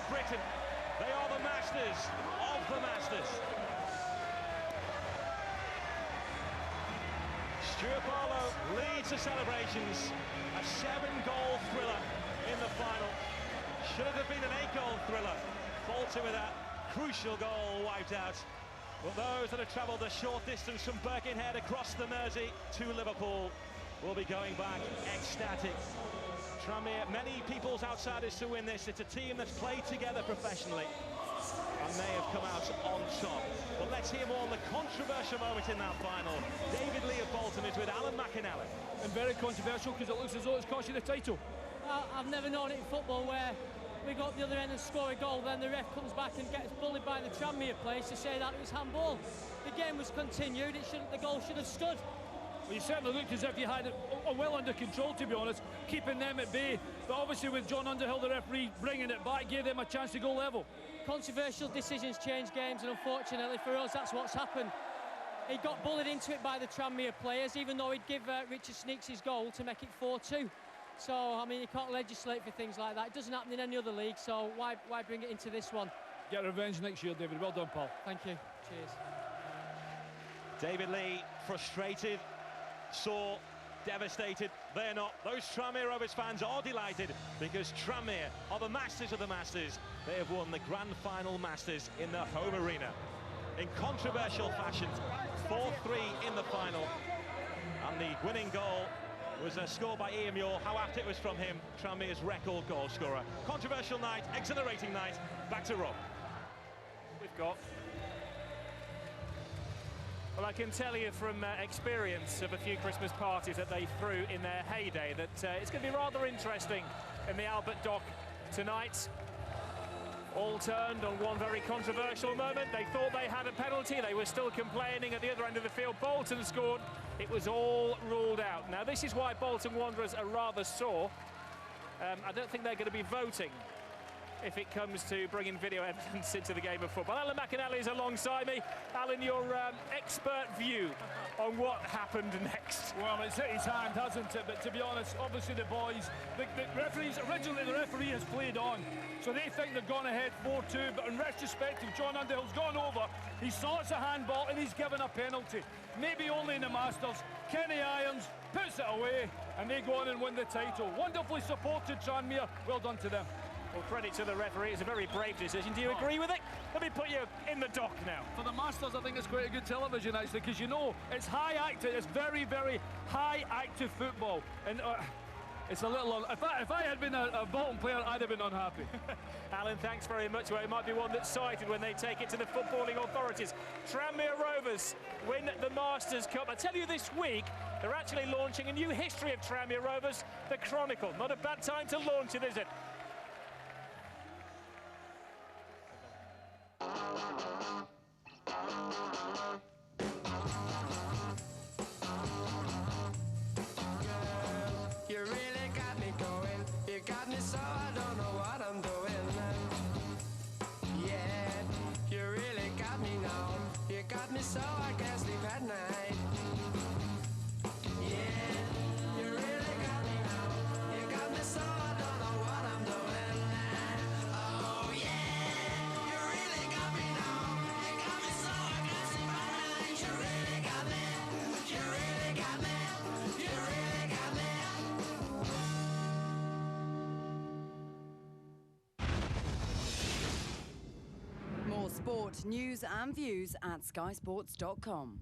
Britain. They are the masters of the masters. Stuart Barlow leads the celebrations. A 7-goal thriller in the final. Should it have been an 8-goal thriller? Bolton with that crucial goal wiped out. But those that have travelled the short distance from Birkenhead across the Mersey to Liverpool will be going back ecstatic. Tranmere, many people's outsiders to win this. It's a team that's played together professionally, and they have come out on top. But let's hear more on the controversial moment in that final. David Lee of Bolton is with Alan McInally. And very controversial because it looks as though it's cost you the title. I've never known it in football where we go up the other end and score a goal, then the ref comes back and gets bullied by the Tranmere players to say that it was handball. The game was continued, the goal should have stood. Well, you certainly looked as if you had it well under control, to be honest, keeping them at bay. But obviously with John Underhill, the referee, bringing it back, gave them a chance to go level. Controversial decisions change games, and unfortunately for us, that's what's happened. He got bullied into it by the Tranmere players, even though he'd give Richard Sneeks his goal to make it 4-2. So, I mean, you can't legislate for things like that. It doesn't happen in any other league, so why bring it into this one? Get revenge next year, David. Well done, Paul. Thank you. Cheers. David Lee, frustrated, sore, devastated. They're not. Those Tranmere Rovers fans are delighted because Tranmere are the masters of the masters. They have won the Grand Final Masters in the home arena. In controversial fashion, 4-3 in the final. And the winning goal was a score by Ian Muir. How apt it was from him, Tranmere's record goal scorer. Controversial night, exhilarating night. Back to Rob. We've got... Well, I can tell you from experience of a few Christmas parties that they threw in their heyday that it's going to be rather interesting in the Albert Dock tonight. All turned on one very controversial moment. They thought they had a penalty. They were still complaining at the other end of the field. Bolton scored. It was all ruled out. Now, this is why Bolton Wanderers are rather sore. I don't think they're going to be voting if it comes to bringing video evidence into the game of football. Alan McInally is alongside me. Alan, your expert view on what happened next. Well, it's hit his hand, hasn't it? But to be honest, obviously the boys, the referees, originally the referee has played on, so they think they've gone ahead 4-2, but in retrospective, John Underhill's gone over, he saw it's a handball and he's given a penalty. Maybe only in the Masters. Kenny Irons puts it away and they go on and win the title. Wonderfully supported Tranmere, well done to them. Well, credit to the referee, it's a very brave decision. Do you agree with it? Let me put you in the dock now. For the Masters, I think it's quite a good television, actually, because you know, it's high active, it's very, very high active football. And it's a little... If I had been a Bolton player, I'd have been unhappy. Alan, thanks very much. Well, it might be one that's cited when they take it to the footballing authorities. Tranmere Rovers win the Masters Cup. I tell you, this week, they're actually launching a new history of Tranmere Rovers, the Chronicle. Not a bad time to launch it, is it? You really got me going. You got me so I don't know what I'm doing. Yeah, you really got me now. You got me so I can't sleep at night. Yeah, you really got me now. You got me so I don't know what I'm doing. Oh yeah, you really got me now. You got me so I can't sleep at night. You really got me. You really got me. You really got me. More sport, news and views at skysports.com.